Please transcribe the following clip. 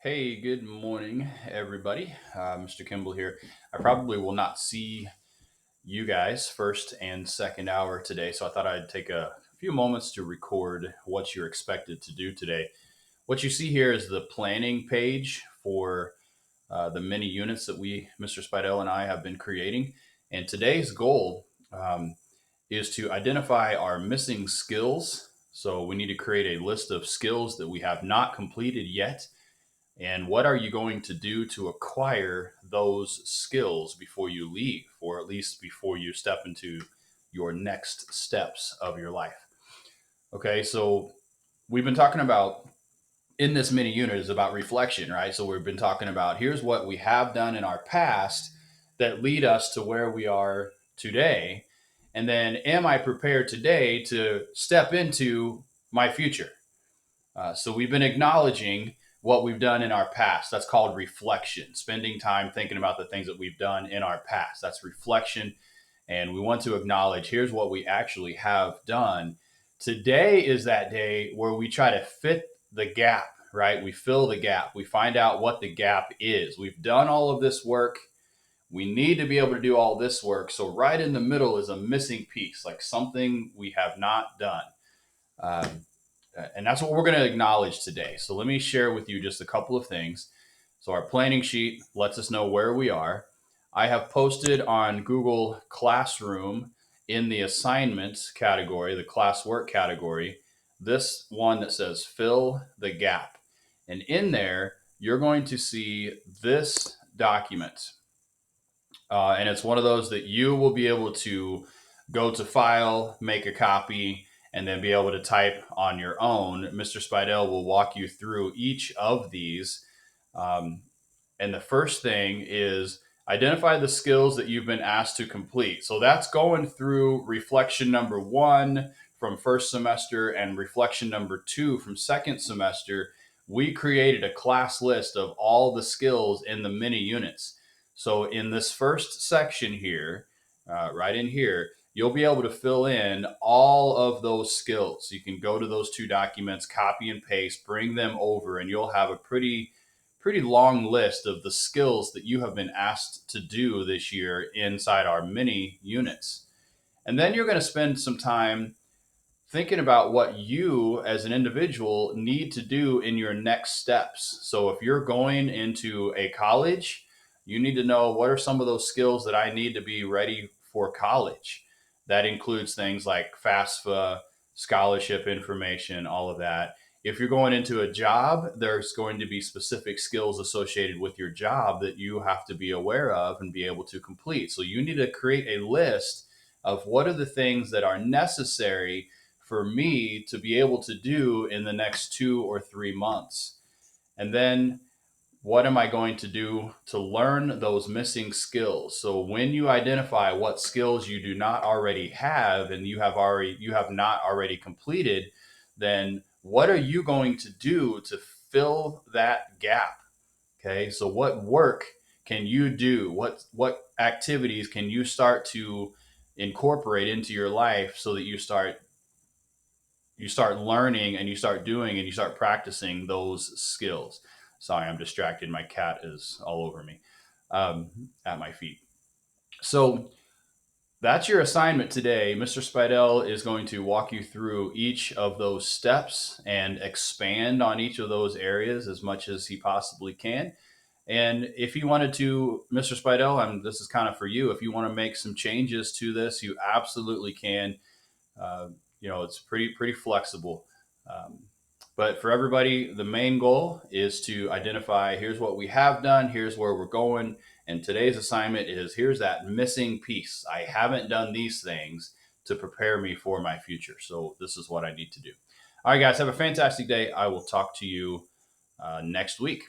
Hey, good morning, everybody. Mr. Kimball here. I probably will not see you guys first and second hour today, so I thought I'd take a few moments to record what you're expected to do today. What you see here is the planning page for the mini units that Mr. Spidell and I, have been creating. And today's goal is to identify our missing skills. So we need to create a list of skills that we have not completed yet, and what are you going to do to acquire those skills before you leave, or at least before you step into your next steps of your life? Okay, so we've been talking about in this mini unit is about reflection, right? So we've been talking about here's what we have done in our past that lead us to where we are today. And then, am I prepared today to step into my future? So we've been acknowledging what we've done in our past. That's called reflection, spending time thinking about the things that we've done in our past. That's reflection. And we want to acknowledge here's what we actually have done. Today is that day where we try to fit the gap, right? We fill the gap. We find out what the gap is. We've done all of this work. We need to be able to do all this work. So, right in the middle is a missing piece, like something we have not done. Um, and that's what we're going to acknowledge today. So let me share with you just a couple of things. So our planning sheet lets us know where we are. I have posted on Google Classroom in the assignments category, the classwork category, this one that says fill the gap. And in there, you're going to see this document. And it's one of those that you will be able to go to file, make a copy, and then be able to type on your own. Mr. Spidell will walk you through each of these. Um, and the first thing is identify the skills that you've been asked to complete. So that's going through reflection number one from first semester and reflection number two from second semester. We created a class list of all the skills in the mini units. So in this first section here, right in here, you'll be able to fill in all of those skills. You can go to those two documents, copy and paste, bring them over, and you'll have a pretty long list of the skills that you have been asked to do this year inside our mini units. And then you're going to spend some time thinking about what you as an individual need to do in your next steps. So if you're going into a college, you need to know what are some of those skills that I need to be ready for college. That includes things like FAFSA, scholarship information, all of that. If you're going into a job, there's going to be specific skills associated with your job that you have to be aware of and be able to complete. So you need to create a list of what are the things that are necessary for me to be able to do in the next 2 or 3 months. And then what am I going to do to learn those missing skills? So when you identify what skills you do not already have and you have not already completed, then what are you going to do to fill that gap? Okay? So what work can you do? What activities can you start to incorporate into your life so that you start learning and you start doing and you start practicing those skills. Sorry, I'm distracted. My cat is all over me, at my feet. So that's your assignment today. Mr. Spidell is going to walk you through each of those steps and expand on each of those areas as much as he possibly can. And if you wanted to, Mr. Spidell, this is kind of for you. If you want to make some changes to this, you absolutely can. Uh, it's pretty flexible. Um, but for everybody, the main goal is to identify here's what we have done, here's where we're going, and today's assignment is here's that missing piece. I haven't done these things to prepare me for my future. So this is what I need to do. All right, guys, have a fantastic day. I will talk to you next week.